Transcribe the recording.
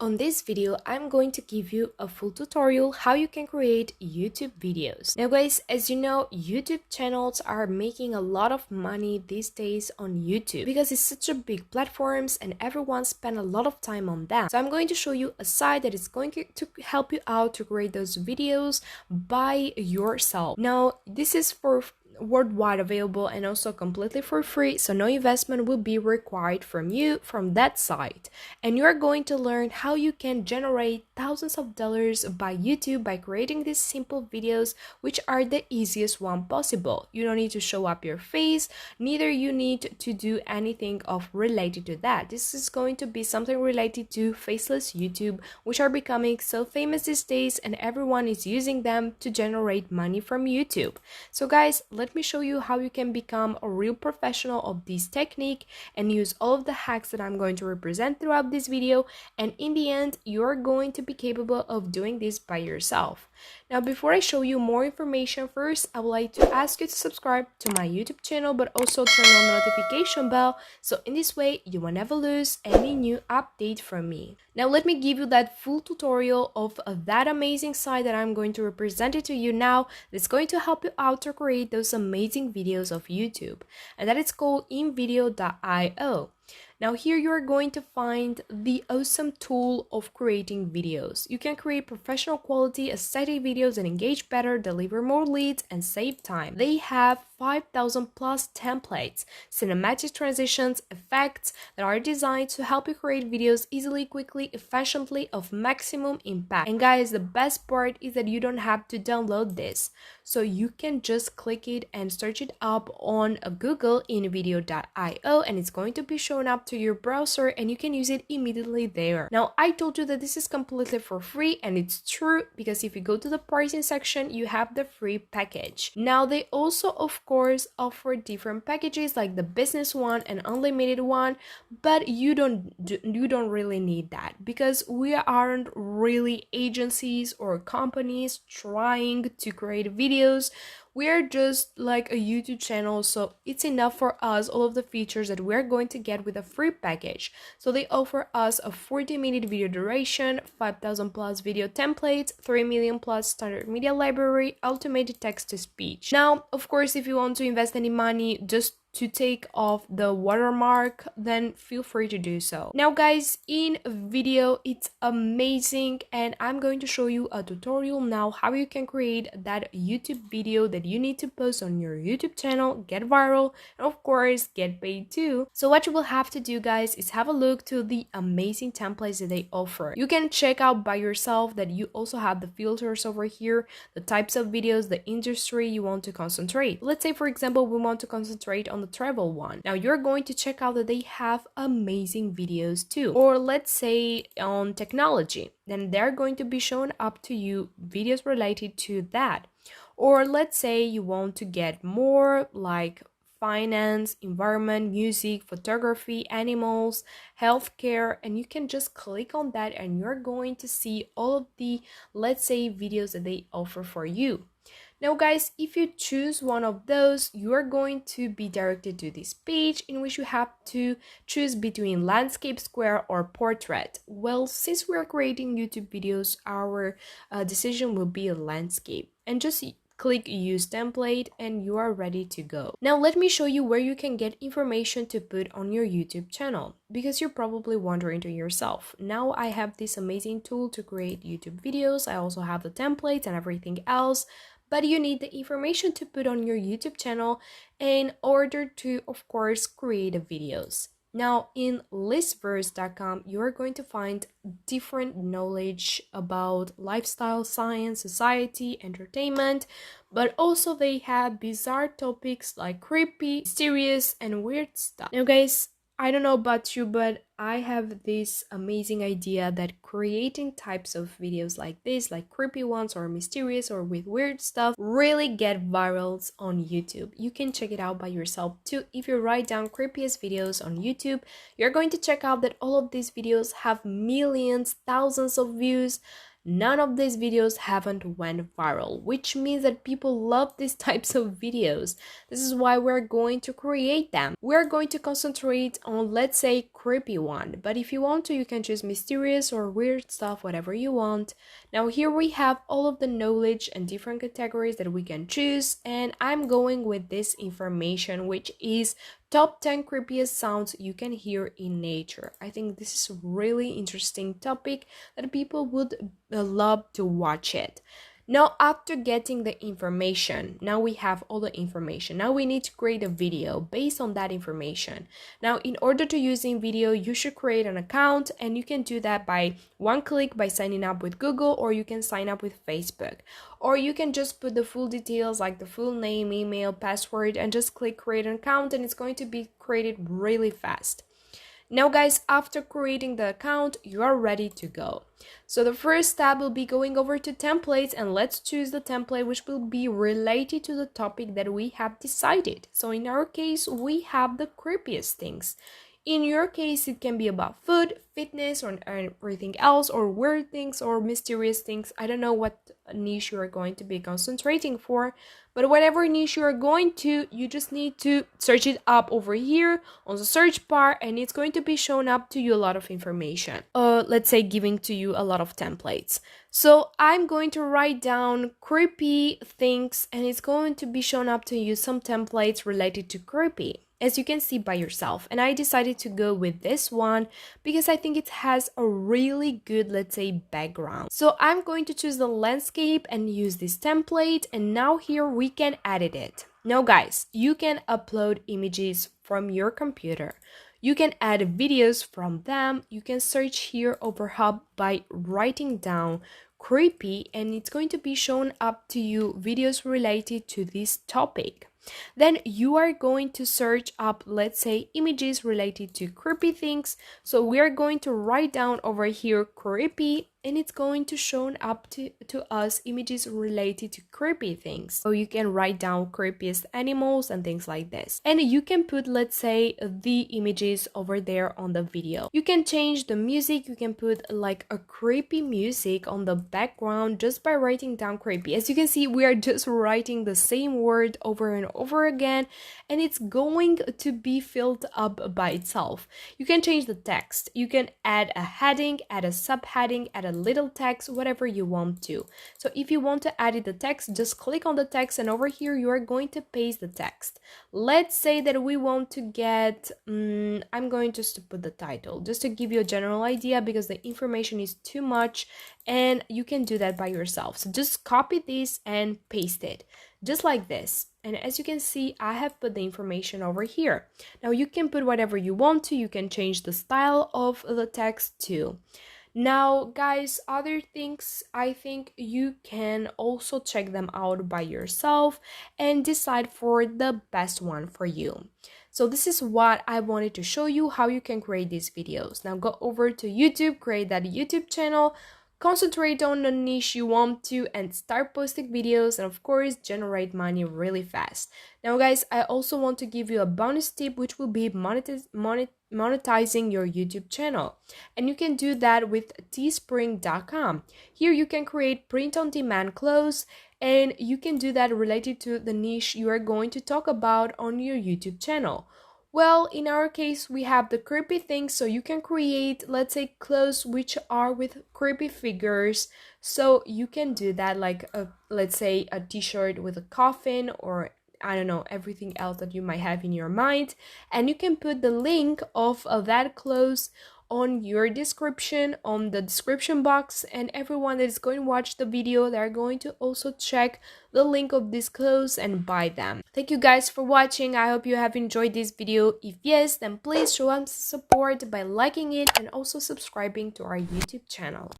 on this video, I'm going to give you a full tutorial how you can create YouTube videos. Now guys, as you know, YouTube channels are making a lot of money these days on YouTube because it's such a big platforms and everyone spend a lot of time on them. So I'm going to show you a site that is going to help you out to create those videos by yourself. Now, this is for worldwide available and also completely for free, so no investment will be required from you from that site, and you're going to learn how you can generate thousands of dollars by YouTube by creating these simple videos, which are the easiest one possible. You don't need to show up your face, neither you need to do anything of related to that. This is going to be something related to faceless YouTube, which are becoming so famous these days and everyone is using them to generate money from YouTube. So guys, let me show you how you can become a real professional of this technique and use all of the hacks that I'm going to represent throughout this video, and in the end you're going to be capable of doing this by yourself. Now, before I show you more information, first I would like to ask you to subscribe to my YouTube channel but also turn on the notification bell, so in this way you will never lose any new update from me. Now let me give you that full tutorial of that amazing site that I'm going to represent it to you now, that's going to help you out to create those amazing videos of YouTube, and that is called invideo.io. Now here you are going to find the awesome tool of creating videos. You can create professional quality aesthetic videos and engage better, deliver more leads, and save time. They have 5,000 plus templates, cinematic transitions, effects that are designed to help you create videos easily, quickly, efficiently, of maximum impact. And guys, the best part is that you don't have to download this. So you can just click it and search it up on Google invideo.io, and it's going to be shown up to your browser and you can use it immediately there. Now, I told you that this is completely for free, and it's true because if you go to the pricing section, you have the free package. Now, they also, of course, offer different packages like the business one and unlimited one, but you don't really need that because we aren't really agencies or companies trying to create videos. We're just like a YouTube channel, so it's enough for us all of the features that we're going to get with a free package. So they offer us a 40-minute video duration, 5,000 plus video templates, 3 million plus standard media library, automated text-to-speech. Now, of course, if you want to invest any money just to take off the watermark, then feel free to do so. Now guys, in video it's amazing, and I'm going to show you a tutorial now how you can create that YouTube video that you need to post on your YouTube channel, get viral, and of course get paid too. So what you will have to do guys is have a look to the amazing templates that they offer. You can check out by yourself that you also have the filters over here, the types of videos, the industry you want to concentrate. Let's say for example we want to concentrate on the travel one. Now you're going to check out that they have amazing videos too. Or let's say on technology, then they're going to be showing up to you videos related to that. Or let's say you want to get more like finance, environment, music, photography, animals, healthcare, and you can just click on that and you're going to see all of the, let's say, videos that they offer for you. Now guys, if you choose one of those, you are going to be directed to this page in which you have to choose between landscape, square, or portrait. Well, since we are creating YouTube videos, our decision will be a landscape, and just click use template and you are ready to go. Now let me show you where you can get information to put on your YouTube channel, because you're probably wondering to yourself, now I have this amazing tool to create YouTube videos, I also have the templates and everything else, but you need the information to put on your YouTube channel in order to, of course, create the videos. Now, in listverse.com, you're going to find different knowledge about lifestyle, science, society, entertainment, but also they have bizarre topics like creepy, mysterious, and weird stuff. Now, guys, I don't know about you, but I have this amazing idea that creating types of videos like this, like creepy ones or mysterious or with weird stuff, really get virals on YouTube. You can check it out by yourself too. If you write down creepiest videos on YouTube, you're going to check out that all of these videos have millions, thousands of views. None of these videos haven't went viral, which means that people love these types of videos. This is why we're going to create them. We're going to concentrate on, let's say, creepy one, but if you want to, you can choose mysterious or weird stuff, whatever you want. Now here we have all of the knowledge and different categories that we can choose, and I'm going with this information, which is top 10 creepiest sounds you can hear in nature. I think this is a really interesting topic that people would love to watch it. Now, after getting the information, now we have all the information. Now we need to create a video based on that information. Now, in order to use InVideo, you should create an account, and you can do that by one click by signing up with Google, or you can sign up with Facebook. Or you can just put the full details like the full name, email, password, and just click create an account, and it's going to be created really fast. Now guys, after creating the account, you are ready to go. So the first tab will be going over to templates, and let's choose the template which will be related to the topic that we have decided. So in our case, we have the creepiest things. In your case, it can be about food, fitness, or everything else, or weird things, or mysterious things. I don't know what niche you are going to be concentrating for, but whatever niche you are going to, you just need to search it up over here on the search bar, and it's going to be shown up to you a lot of information. Let's say giving to you a lot of templates. So I'm going to write down creepy things, and it's going to be shown up to you some templates related to creepy, as you can see by yourself. And I decided to go with this one because I think it has a really good, let's say, background. So I'm going to choose the landscape and use this template, and now here we can edit it. Now guys, you can upload images from your computer. You can add videos from them. You can search here over Hub by writing down creepy, and it's going to be shown up to you videos related to this topic. Then you are going to search up, let's say, images related to creepy things. So we are going to write down over here creepy, and it's going to show up to us images related to creepy things. So you can write down creepiest animals and things like this. And you can put, let's say, the images over there on the video. You can change the music. You can put like a creepy music on the background just by writing down creepy. As you can see, we are just writing the same word over and over again, and it's going to be filled up by itself. You can change the text. You can add a heading, add a subheading, add a little text, whatever you want to. So if you want to edit the text, just click on the text, and over here you are going to paste the text. Let's say that we want to get I'm going just to put the title just to give you a general idea, because the information is too much and you can do that by yourself. So just copy this and paste it just like this. And as you can see, I have put the information over here. Now you can put whatever you want to. You can change the style of the text too. Now guys, other things, I think you can also check them out by yourself and decide for the best one for you. So this is what I wanted to show you, how you can create these videos. Now go over to YouTube, create that YouTube channel, concentrate on the niche you want to, and start posting videos, and of course generate money really fast. Now guys, I also want to give you a bonus tip, which will be monetizing your YouTube channel, and you can do that with teespring.com. Here you can create print-on-demand clothes, and you can do that related to the niche you are going to talk about on your YouTube channel. Well, in our case, we have the creepy things, so you can create, let's say, clothes which are with creepy figures. So you can do that, like, let's say, a t-shirt with a coffin, or I don't know, everything else that you might have in your mind. And you can put the link of that clothes on your description, on the description box, and everyone that is going to watch the video, they're going to also check the link of these clothes and buy them. Thank you guys for watching. I hope you have enjoyed this video. If yes, then please show us support by liking it and also subscribing to our YouTube channel.